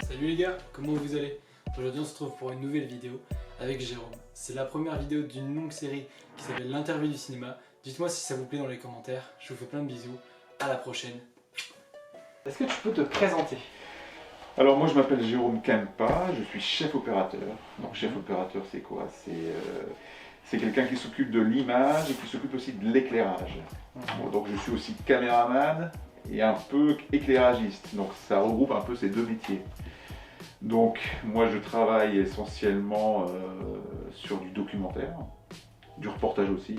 Salut les gars, comment vous allez? Aujourd'hui on se retrouve pour une nouvelle vidéo avec Jérôme. C'est la première vidéo d'une longue série qui s'appelle l'interview du cinéma. Dites-moi si ça vous plaît dans les commentaires, je vous fais plein de bisous, à la prochaine. Est-ce que tu peux te présenter? Alors moi je m'appelle Jérôme Kempa, je suis chef opérateur. Donc chef opérateur c'est quoi? C'est quelqu'un qui s'occupe de l'image et qui s'occupe aussi de l'éclairage. Bon, donc je suis aussi caméraman et un peu éclairagiste, donc ça regroupe un peu ces deux métiers. Donc moi je travaille essentiellement sur du documentaire, du reportage aussi.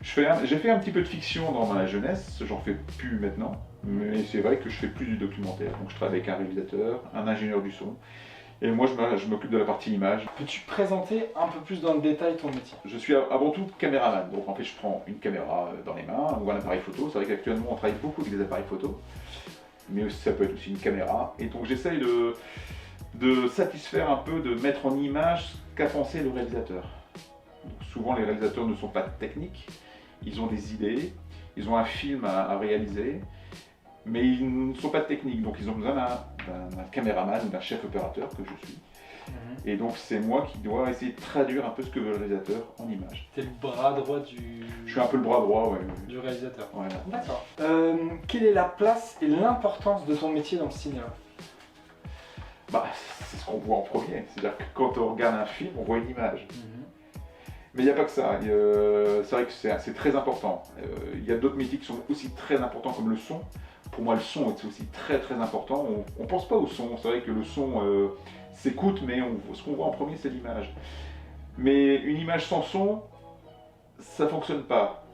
J'ai fait un petit peu de fiction dans ma jeunesse, j'en fais plus maintenant, mais c'est vrai que je fais plus du documentaire. Donc je travaille avec un réalisateur, un ingénieur du son, et moi je m'occupe de la partie image. Peux-tu présenter un peu plus dans le détail ton métier? Je suis avant tout caméraman, donc en fait je prends une caméra dans les mains ou un appareil photo. C'est vrai qu'actuellement on travaille beaucoup avec des appareils photo, mais ça peut être aussi une caméra. Et donc j'essaye de satisfaire un peu, de mettre en image ce qu'a pensé le réalisateur. Donc, souvent les réalisateurs ne sont pas techniques. Ils ont des idées, ils ont un film à réaliser, mais ils ne sont pas techniques, donc ils ont besoin d'un caméraman ou d'un chef opérateur que je suis. Et donc c'est moi qui dois essayer de traduire un peu ce que veut le réalisateur en image. T'es le bras droit du... Je suis un peu le bras droit, ouais. du réalisateur. Voilà. D'accord. Quelle est la place et l'importance de ton métier dans le cinéma? Bah, c'est ce qu'on voit en premier, c'est-à-dire que quand on regarde un film, on voit une image. Mais il n'y a pas que ça, c'est vrai que c'est très important. Il y a d'autres métiers qui sont aussi très importants comme le son. Pour moi le son est aussi très important. On ne pense pas au son, c'est vrai que le son s'écoute, mais ce qu'on voit en premier c'est l'image. Mais une image sans son, ça ne fonctionne pas.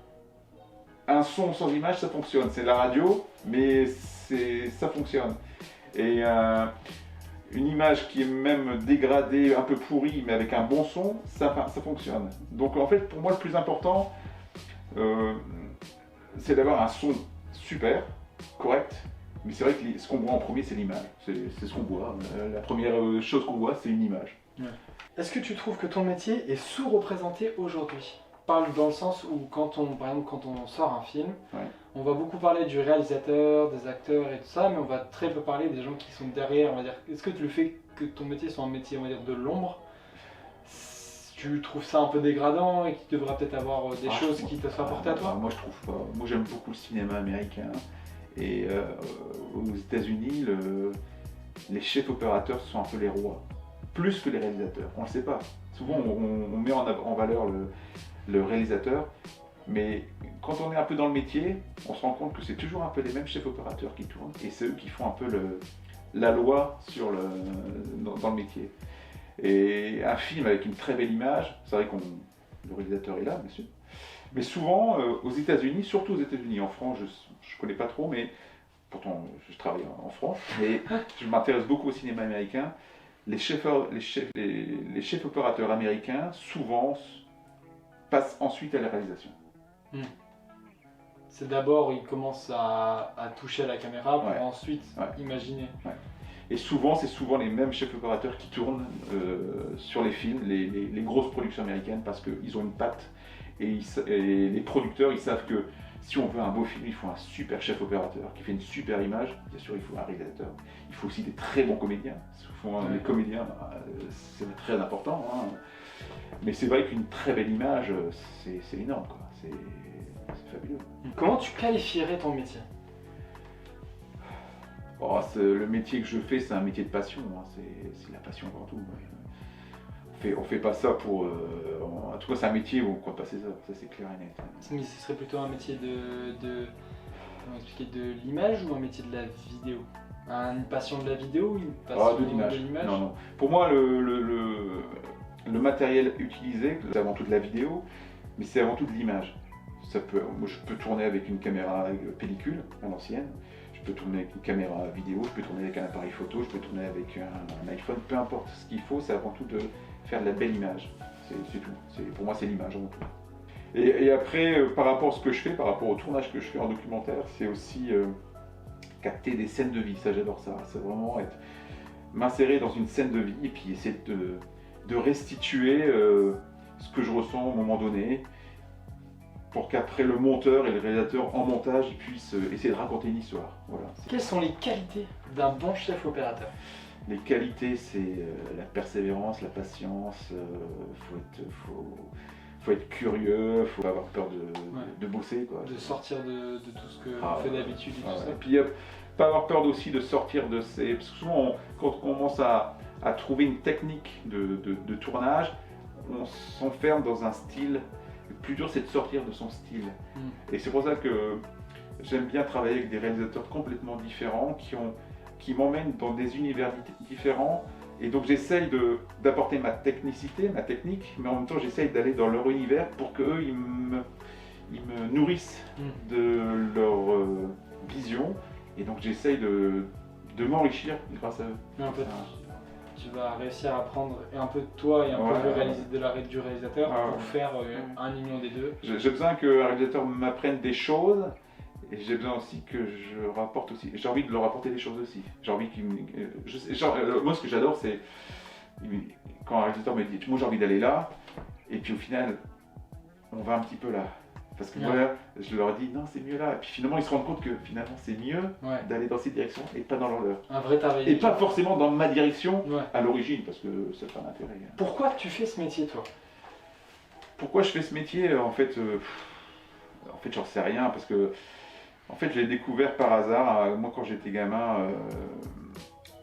Un son sans image ça fonctionne, c'est la radio, mais ça fonctionne. Et une image qui est même dégradée, un peu pourrie, mais avec un bon son, ça fonctionne. Donc en fait, pour moi, le plus important, c'est d'avoir un son super, correct, mais c'est vrai que ce qu'on voit en premier, c'est l'image. C'est ce qu'on voit. La première chose qu'on voit, c'est une image. Ouais. Est-ce que tu trouves que ton métier est sous-représenté aujourd'hui? Parle dans le sens où, par exemple, quand on sort un film, Ouais. on va beaucoup parler du réalisateur, des acteurs et tout ça, mais on va très peu parler des gens qui sont derrière, on va dire. Est-ce que le fait que ton métier soit un métier, on va dire, de l'ombre, tu trouves ça un peu dégradant et qu'il devrait peut-être avoir des choses qui te soient apportées à toi? Moi, je trouve pas. Moi, j'aime beaucoup le cinéma américain. Et aux États-Unis, les chefs opérateurs sont un peu les rois, plus que les réalisateurs. On ne le sait pas. Souvent, on met en valeur le réalisateur, mais quand on est un peu dans le métier, on se rend compte que c'est toujours un peu les mêmes chefs opérateurs qui tournent, et c'est eux qui font un peu la loi dans le métier. Et un film avec une très belle image, c'est vrai que le réalisateur est là, bien sûr, mais souvent aux États-Unis, surtout aux États-Unis, en France, je ne connais pas trop, mais pourtant je travaille en France, mais je m'intéresse beaucoup au cinéma américain. Les chefs opérateurs américains, souvent, passent ensuite à la réalisation. C'est d'abord, ils commencent à toucher à la caméra pour ensuite imaginer. Ouais. Et souvent, c'est souvent les mêmes chefs opérateurs qui tournent sur les films, les grosses productions américaines, parce qu'ils ont une patte. Et les producteurs, ils savent que si on veut un beau film, il faut un super chef opérateur qui fait une super image. Bien sûr, il faut un réalisateur. Il faut aussi des très bons comédiens. Souvent, les comédiens, c'est très important. Hein. Mais c'est vrai qu'une très belle image, c'est énorme, quoi. C'est fabuleux. Comment tu qualifierais ton métier? Oh, le métier que je fais, c'est un métier de passion. Hein. C'est la passion avant tout. On fait pas ça pour... en tout cas, c'est un métier où on compte pas ses heures. Ça, c'est clair et net. Mais ce serait plutôt un métier comment expliquer, de l'image ou un métier de la vidéo? Une passion de la vidéo ou une passion de l'image? Non, non. Pour moi, le matériel utilisé, c'est avant tout de la vidéo, mais c'est avant tout de l'image. Moi, je peux tourner avec une caméra pellicule, à l'ancienne, je peux tourner avec une caméra vidéo, je peux tourner avec un appareil photo, je peux tourner avec un iPhone, peu importe ce qu'il faut, c'est avant tout de faire de la belle image. C'est tout. Pour moi, c'est l'image avant tout. Et après, par rapport à ce que je fais, par rapport au tournage que je fais en documentaire, c'est aussi capter des scènes de vie. Ça, j'adore ça. C'est vraiment m'insérer dans une scène de vie et puis essayer de restituer ce que je ressens au moment donné, pour qu'après le monteur et le réalisateur en montage ils puissent essayer de raconter une histoire. Voilà. Quelles sont les qualités d'un bon chef opérateur? Les qualités, c'est la persévérance, la patience, faut être curieux, faut pas avoir peur de bosser, quoi. De sortir de tout ce que Ah, on fait d'habitude et tout ça. Et puis pas avoir peur aussi de sortir de ces... Parce que souvent, quand on commence à trouver une technique de tournage, on s'enferme dans un style. Le plus dur, c'est de sortir de son style. Et c'est pour ça que j'aime bien travailler avec des réalisateurs complètement différents qui m'emmènent dans des univers différents. Et donc j'essaye d'apporter ma technicité, ma technique, mais en même temps j'essaye d'aller dans leur univers pour qu'eux, ils me nourrissent de leur vision. Et donc j'essaye de m'enrichir grâce à eux. Mais en fait, tu vas réussir à prendre un peu de toi et un peu du réalisateur pour faire un union des deux. J'ai besoin qu'un réalisateur m'apprenne des choses. Et j'ai besoin aussi que je rapporte aussi. J'ai envie de leur apporter des choses aussi. J'ai envie qu'ils moi, ce que j'adore, c'est quand un réalisateur me dit moi j'ai envie d'aller là, et puis au final, on va un petit peu là. Parce que voilà, je leur dis non, c'est mieux là. Et puis finalement, ils se rendent compte que finalement, c'est mieux d'aller dans cette direction et pas dans leur. Un vrai travail. Et pas forcément dans ma direction à l'origine, parce que ça n'a pas d'intérêt. Pourquoi tu fais ce métier, toi? Pourquoi je fais ce métier? En fait, j'en sais rien, parce que en fait, je l'ai découvert par hasard. Moi, quand j'étais gamin,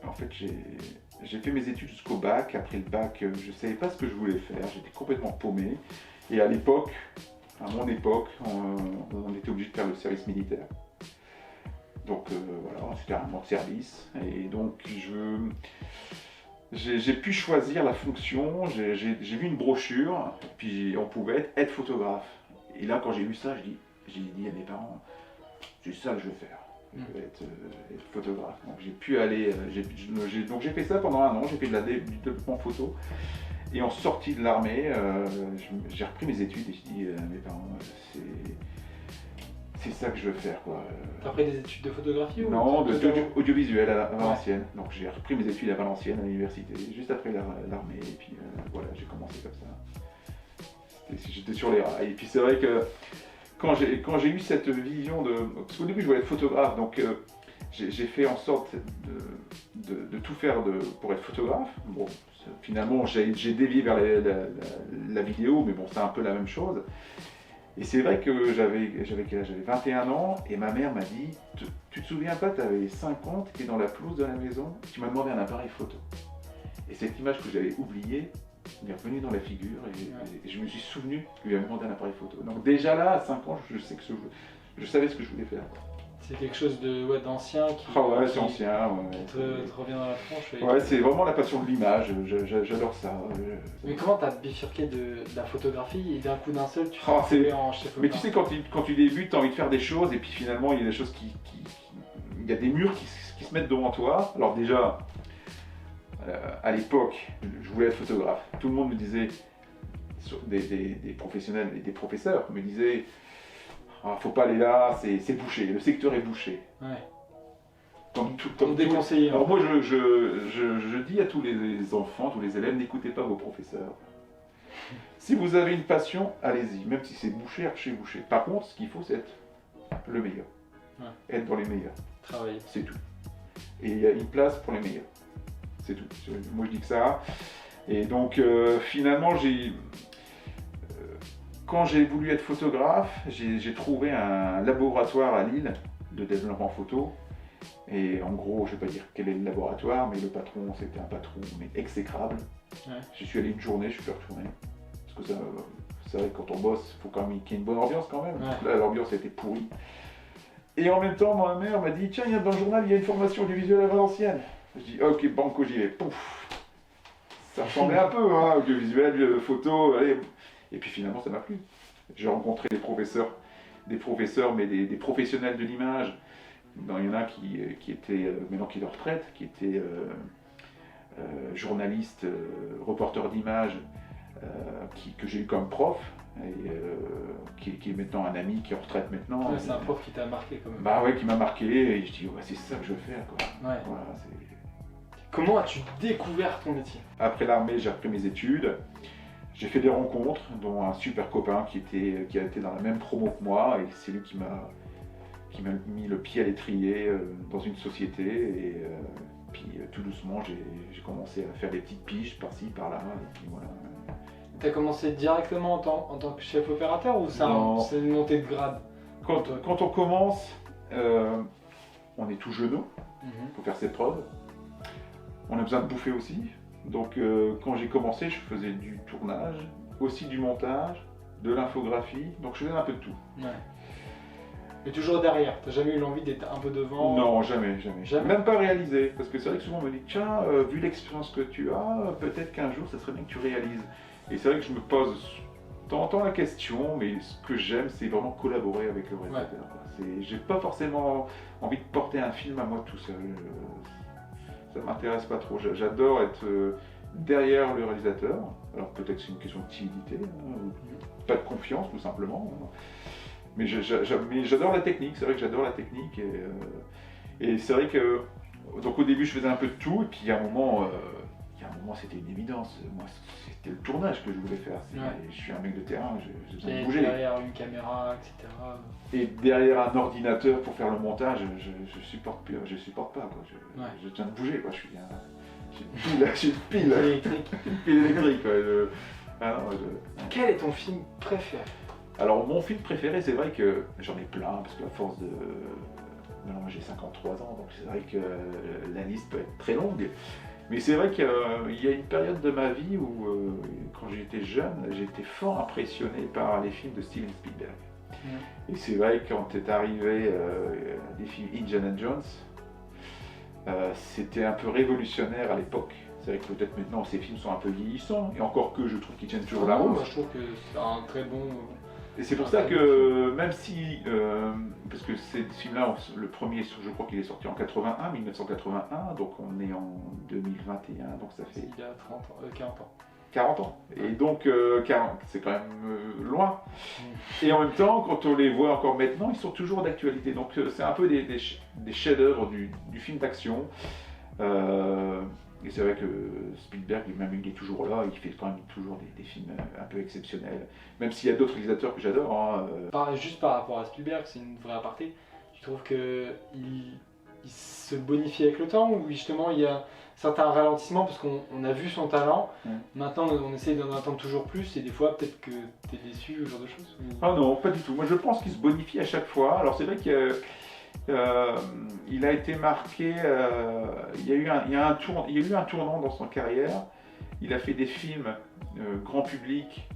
en fait, j'ai fait mes études jusqu'au bac. Après le bac, je ne savais pas ce que je voulais faire. J'étais complètement paumé. Et à l'époque, à mon époque, on était obligé de faire le service militaire. Donc voilà, c'était un an de service. Et donc, j'ai pu choisir la fonction. J'ai vu une brochure, puis on pouvait être photographe. Et là, quand j'ai vu ça, j'ai dit à mes parents, c'est ça que je veux faire, je veux être photographe. Donc j'ai pu aller, donc j'ai fait ça pendant un an, j'ai fait du développement photo. Et en sortie de l'armée, j'ai repris mes études et j'ai dit à mes parents, c'est ça que je veux faire, quoi. T'as pris des études de photographie ou non, audiovisuel à Valenciennes. Donc j'ai repris mes études à Valenciennes, à l'université, juste après l'armée. Et puis voilà, j'ai commencé comme ça. J'étais sur les rails. Et puis c'est vrai que quand j'ai eu cette vision parce qu'au début je voulais être photographe, donc j'ai fait en sorte de tout faire pour être photographe. Bon, finalement j'ai dévié vers la vidéo, mais bon, c'est un peu la même chose. Et c'est vrai que j'avais quel âge? J'avais 21 ans, et ma mère m'a dit, tu te souviens pas, tu avais 5 ans, tu étais dans la pelouse de la maison, tu m'as demandé un appareil photo. Et cette image que j'avais oubliée m'est revenue dans la figure, et je me suis souvenu qu'il lui avait demandé un appareil photo. Donc déjà là, à 5 ans, je savais ce que je voulais faire. C'est quelque chose d'ancien qui, c'est ancien, te revient dans la tronche. Ouais, c'est vraiment la passion de l'image, j'adore ça. Mais comment t'as bifurqué de la photographie et d'un coup d'un seul tu t'es en chef photographe? Mais tu sais, quand tu débutes, tu as envie de faire des choses, et puis finalement il y a des choses il y a des murs qui se mettent devant toi. Alors déjà, à l'époque, je voulais être photographe. Tout le monde me disait, des professionnels et des professeurs me disaient, faut pas aller là, c'est bouché, le secteur est bouché. Comme déconseillé. Alors moi je dis à tous les enfants, tous les élèves, n'écoutez pas vos professeurs. Si vous avez une passion, allez-y, même si c'est bouché, archi bouché. Par contre, ce qu'il faut, c'est être le meilleur. Être dans les meilleurs. Travailler. C'est tout. Et il y a une place pour les meilleurs. C'est tout. Moi je dis que ça. Et donc finalement, quand j'ai voulu être photographe, j'ai trouvé un laboratoire à Lille de développement photo. Et en gros, je ne vais pas dire quel est le laboratoire, mais le patron, c'était un patron mais exécrable. Je suis allé une journée, je suis retourné. Parce que c'est vrai que quand on bosse, il faut quand même qu'il y ait une bonne ambiance quand même. Là, l'ambiance était pourrie. Et en même temps, ma mère m'a dit, tiens, dans le journal, il y a une formation audiovisuelle à Valenciennes. Je dis, ok, banco, j'y vais. Pouf. Ça ressemblait un peu, audiovisuel, photo, allez. Et puis finalement, ça m'a plu. J'ai rencontré des professeurs, mais des professionnels de l'image. Il y en a qui était, maintenant qui est de retraite, qui était journaliste, reporter d'image, que j'ai eu comme prof, et qui est maintenant un ami qui est en retraite maintenant. C'est un prof qui t'a marqué quand même. Bah ouais, qui m'a marqué, et je dis, c'est ça que je veux faire, quoi. Voilà, comment as-tu découvert ton métier? Après l'armée, j'ai repris mes études. J'ai fait des rencontres, dont un super copain qui a été dans la même promo que moi, et c'est lui qui m'a mis le pied à l'étrier dans une société, Puis tout doucement, j'ai commencé à faire des petites piges par-ci, par-là, et puis voilà. T'as commencé directement en tant que chef opérateur ou Non. c'est une montée de grade? Quand on commence, on est tout genou, il faut faire ses preuves. On a besoin de bouffer aussi. Donc quand j'ai commencé, je faisais du tournage, aussi du montage, de l'infographie, donc je faisais un peu de tout. Ouais. Mais toujours derrière, t'as jamais eu l'envie d'être un peu devant? Non, jamais, jamais. Jamais. Même pas réalisé, parce que c'est vrai que souvent on me dit, tiens, vu l'expérience que tu as, peut-être qu'un jour ça serait bien que tu réalises. Et c'est vrai que je me pose de temps en temps la question, mais ce que j'aime, c'est vraiment collaborer avec le réalisateur. Ouais. J'ai pas forcément envie de porter un film à moi tout seul. Ça m'intéresse pas trop. J'adore être derrière le réalisateur. Alors peut-être que c'est une question de timidité, ou pas de confiance tout simplement. Mais j'adore la technique, c'est vrai que j'adore la technique. Et c'est vrai que donc au début je faisais un peu de tout, et puis il y a un moment c'était une évidence. Moi c'était le tournage que je voulais faire. Ouais. Je suis un mec de terrain, j'ai besoin de bouger. Derrière une caméra, etc. Et derrière un ordinateur pour faire le montage, je supporte pas quoi. J'ai besoin de bouger quoi. J'ai une pile électrique. Une pile électrique quoi. Quel est ton film préféré? Alors mon film préféré, c'est vrai que j'en ai plein, parce qu'à force de... Maintenant j'ai 53 ans, donc c'est vrai que la liste peut être très longue. Mais c'est vrai qu'il y a une période de ma vie où, quand j'étais jeune, j'ai été fort impressionné par les films de Steven Spielberg. Et c'est vrai que quand est arrivé des films Indiana Jones, c'était un peu révolutionnaire à l'époque. C'est vrai que peut-être maintenant ces films sont un peu vieillissants, et encore que je trouve qu'ils tiennent toujours la route. Moi je trouve que c'est un très bon... Et c'est pour ça que même si, parce que ces films-là, le premier, je crois qu'il est sorti en 1981, donc on est en 2021, donc ça fait... Il y a 30 ans, 40 ans. 40 ans. Et donc, c'est quand même loin. Et en même temps, quand on les voit encore maintenant, ils sont toujours d'actualité. Donc c'est un peu des chefs-d'œuvre du film d'action. Et c'est vrai que Spielberg, même il est toujours là, il fait quand même toujours des films un peu exceptionnels. Même s'il y a d'autres réalisateurs que j'adore. Juste par rapport à Spielberg, c'est une vraie aparté. Tu trouves qu'il se bonifie avec le temps, ou justement il y a certains ralentissements parce qu'on a vu son talent, maintenant on essaye d'en attendre toujours plus, et des fois peut-être que tu es déçu, ce genre de choses ou... Ah non, pas du tout. Moi je pense qu'il se bonifie à chaque fois. Alors c'est vrai que il a été marqué, il y a eu un tournant dans sa carrière. Il a fait des films grand public,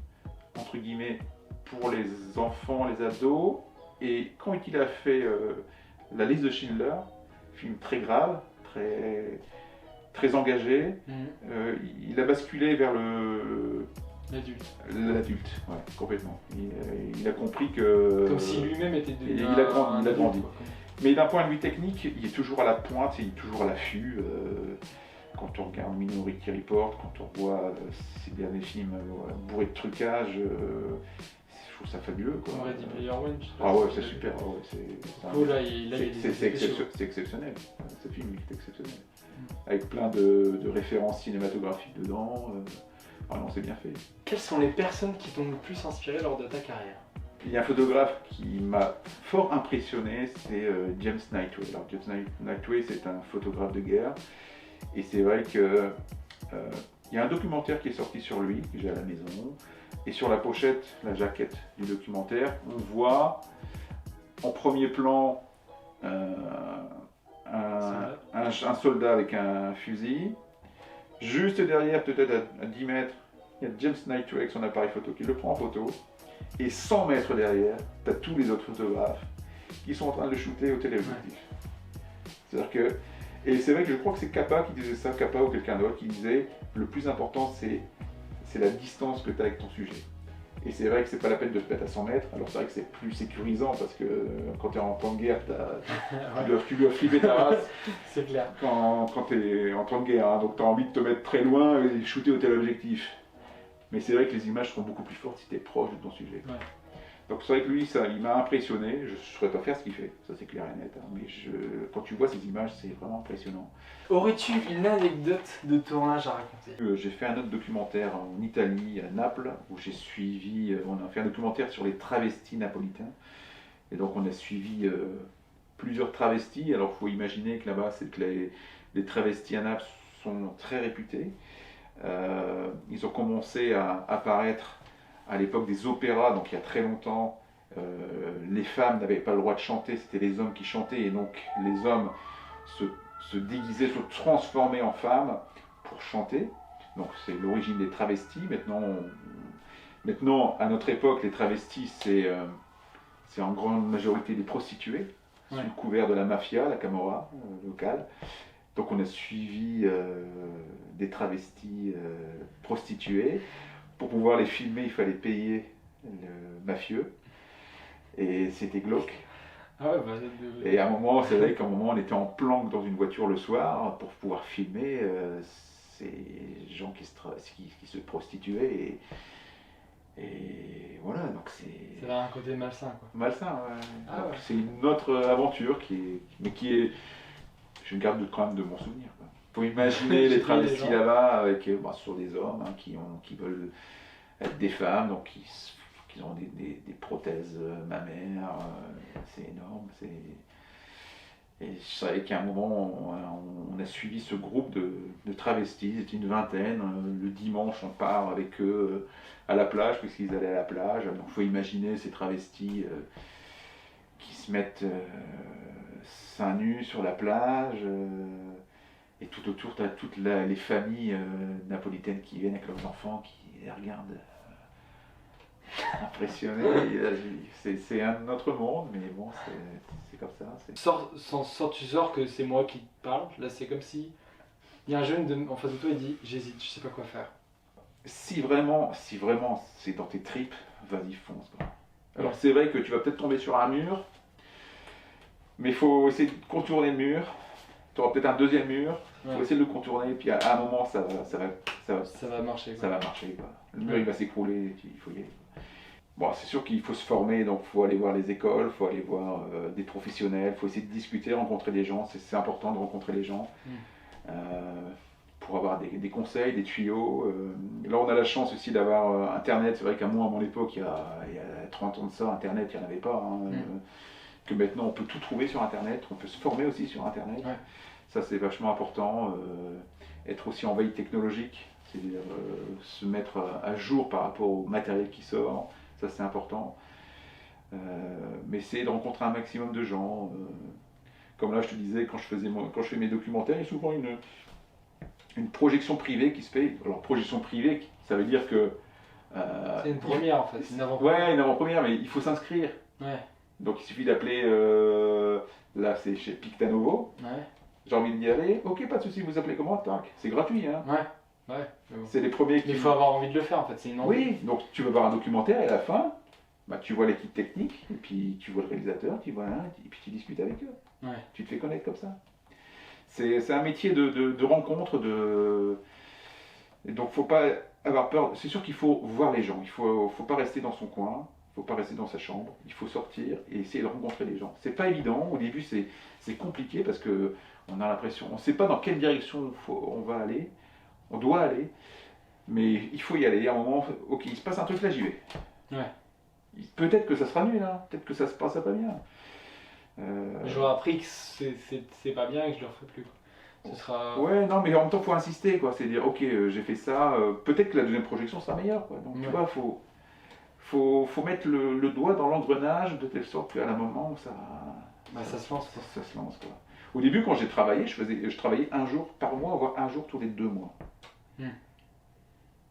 entre guillemets, pour les enfants, les ados. Et quand il a fait La liste de Schindler, film très grave, très engagé, il a basculé vers l'adulte, ouais, complètement. Il a compris que... Comme si lui-même était devenu il a grandi. Mais d'un point de vue technique, il est toujours à la pointe, il est toujours à l'affût. Quand on regarde Minority Report, quand on voit ces derniers films bourrés de trucage, je trouve ça fabuleux. Ready Player One, ah ouais, c'est super. C'est exceptionnel. Ce film est exceptionnel. Avec plein de références cinématographiques dedans. Vraiment, c'est bien fait. Quelles sont les personnes qui t'ont le plus inspiré lors de ta carrière? Il y a un photographe qui m'a fort impressionné, c'est James Knightway. Alors, James Knightway, c'est un photographe de guerre. Et c'est vrai que il y a un documentaire qui est sorti sur lui, que j'ai à la maison. Et sur la pochette, la jaquette du documentaire, on voit en premier plan un soldat avec un fusil. Juste derrière, peut-être à 10 mètres, il y a James Knightway avec son appareil photo qui le prend en photo. Et 100 mètres derrière, tu as tous les autres photographes qui sont en train de le shooter au téléobjectif. C'est-à-dire que... Et c'est vrai que je crois que c'est Capa qui disait ça, Capa ou quelqu'un d'autre qui disait le plus important c'est la distance que tu as avec ton sujet. Et c'est vrai que c'est pas la peine de te mettre à 100 mètres, alors c'est vrai que c'est plus sécurisant parce que quand tu es en temps de guerre, tu dois flipper ta race. C'est clair. Quand tu es en temps de guerre, hein, donc tu as envie de te mettre très loin et shooter au téléobjectif. Mais c'est vrai que les images seront beaucoup plus fortes si tu es proche de ton sujet. Ouais. Donc c'est vrai que lui, il m'a impressionné. Je ne saurais pas faire ce qu'il fait, ça c'est clair et net. Hein. Mais quand tu vois ces images, c'est vraiment impressionnant. Aurais-tu une anecdote de tournage à raconter? J'ai fait un autre documentaire en Italie, à Naples, où j'ai suivi... on a fait un documentaire sur les travestis napolitains. Et donc on a suivi plusieurs travestis. Alors il faut imaginer que là-bas, c'est que les travestis à Naples sont très réputés. Ils ont commencé à apparaître à l'époque des opéras, donc il y a très longtemps. Les femmes n'avaient pas le droit de chanter, c'était les hommes qui chantaient, et donc les hommes se déguisaient, se transformaient en femmes pour chanter. Donc c'est l'origine des travestis. Maintenant, à notre époque, les travestis, c'est en grande majorité des prostituées, sous le couvert de la mafia, la camorra locale. Donc on a suivi des travestis prostituées. Pour pouvoir les filmer, il fallait payer le mafieux. Et c'était glauque. Ah ouais, bah, Et à un moment, c'est vrai qu'à un moment, on était en planque dans une voiture le soir pour pouvoir filmer ces gens qui se prostituaient. Et voilà, donc c'est... Ça a un côté malsain, quoi. Malsain, ouais. Ah ouais. C'est une autre aventure mais qui est... Je garde quand même de mon souvenir, quoi. Faut imaginer les travestis là-bas avec sur des hommes qui veulent être des femmes, donc qui ont des prothèses mammaires, c'est énorme. Et je savais qu'à un moment, on a suivi ce groupe de travestis, c'était une vingtaine. Le dimanche, on part avec eux à la plage, puisqu'ils allaient à la plage. Donc il faut imaginer ces travestis qui se mettent seins nus sur la plage. Et tout autour, tu as toutes les familles napolitaines qui viennent avec leurs enfants, qui les regardent impressionnés. C'est un autre monde, mais bon, c'est comme ça. Tu sors que c'est moi qui te parle. Là, c'est comme si il y a un jeune en face de toi, il dit j'hésite, je sais pas quoi faire. Si vraiment c'est dans tes tripes, vas-y, fonce, quoi. Alors c'est vrai que tu vas peut-être tomber sur un mur, mais il faut essayer de contourner le mur. Tu auras peut-être un deuxième mur, il faut essayer de le contourner, puis à un moment ça va marcher. Ça va marcher, quoi. Le mur il va s'écrouler, il faut y aller. Bon, c'est sûr qu'il faut se former, donc il faut aller voir les écoles, il faut aller voir des professionnels, il faut essayer de discuter, rencontrer des gens, c'est important de rencontrer les gens. Pour avoir des conseils, des tuyaux. Là, on a la chance aussi d'avoir Internet. C'est vrai qu'à moi, à mon époque, il y a 30 ans de ça, Internet, il n'y en avait pas. Que maintenant, on peut tout trouver sur Internet. On peut se former aussi sur Internet. Ouais. Ça, c'est vachement important. Être aussi en veille technologique, c'est-à-dire se mettre à jour par rapport au matériel qui sort. Ça, c'est important. Mais essayer de rencontrer un maximum de gens. Comme là, je te disais, quand je fais mes documentaires, il y a souvent une projection privée qui se fait. Alors, projection privée, ça veut dire que... c'est une première en fait, une avant-première. Ouais, une avant-première, mais il faut s'inscrire. Ouais. Donc il suffit d'appeler, là c'est chez Pictanovo. Ouais. J'ai envie d'y aller, ok, pas de souci, vous appelez comment? Tac, c'est gratuit, hein. Ouais. C'est les premiers qui... Il faut avoir envie de le faire en fait, c'est une envie. Oui, donc tu veux voir un documentaire et à la fin, bah, tu vois l'équipe technique, et puis tu vois le réalisateur, tu vois et puis tu discutes avec eux. Ouais. Tu te fais connaître comme ça. C'est un métier de rencontre, et donc faut pas avoir peur. C'est sûr qu'il faut voir les gens, il faut pas rester dans son coin, il faut pas rester dans sa chambre, il faut sortir et essayer de rencontrer les gens. C'est pas évident, au début c'est compliqué parce que on a l'impression, on sait pas dans quelle direction on va aller, on doit aller, mais il faut y aller. À un moment, ok, il se passe un truc là, j'y vais. Ouais. Peut-être que ça sera nul, hein, peut-être que ça se passera pas bien. J'aurais appris que c'est pas bien et que je le referai plus, quoi. Ce sera... Ouais, non, mais en même temps, il faut insister, quoi. C'est dire, ok, j'ai fait ça, peut-être que la deuxième projection sera meilleure, quoi. Donc, tu vois, faut mettre le doigt dans l'engrenage de telle sorte qu'à un moment où ça se lance, quoi. Ça se lance, quoi. Au début, quand j'ai travaillé, je travaillais un jour par mois, voire un jour tous les 2 mois.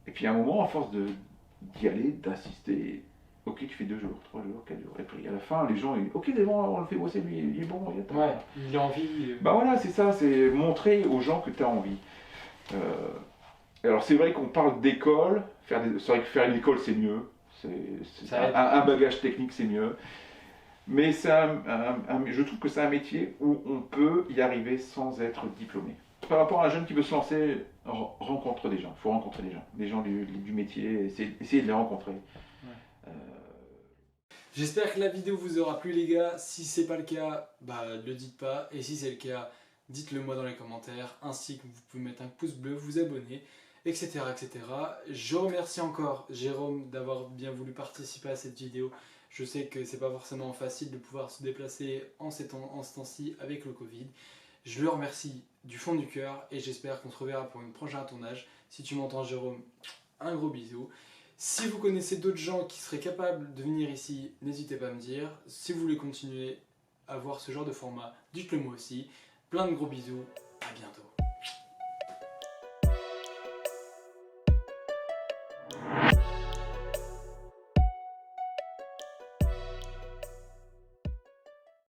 Et puis à un moment, à force d'y aller, d'insister, ok, tu fais 2 jours, 3 jours, 4 jours. Et puis à la fin, les gens, ok, c'est bon, on le fait bosser, lui, il est bon, il attend. Ouais, il a envie. Bah voilà, c'est ça, c'est montrer aux gens que tu as envie. Alors c'est vrai qu'on parle d'école, c'est vrai que faire une école c'est mieux, un bagage technique c'est mieux, mais je trouve que c'est un métier où on peut y arriver sans être diplômé. Par rapport à un jeune qui veut se lancer, rencontre des gens, il faut rencontrer des gens du métier, essayer de les rencontrer. J'espère que la vidéo vous aura plu les gars. Si c'est pas le cas, bah le dites pas. Et si c'est le cas, dites-le moi dans les commentaires. Ainsi que vous pouvez mettre un pouce bleu, vous abonner, etc. etc. Je remercie encore Jérôme d'avoir bien voulu participer à cette vidéo. Je sais que c'est pas forcément facile de pouvoir se déplacer en ce temps-ci avec le Covid. Je le remercie du fond du cœur et j'espère qu'on se reverra pour une prochaine tournage. Si tu m'entends Jérôme, un gros bisou. Si vous connaissez d'autres gens qui seraient capables de venir ici, n'hésitez pas à me dire. Si vous voulez continuer à voir ce genre de format, dites-le moi aussi. Plein de gros bisous, à bientôt.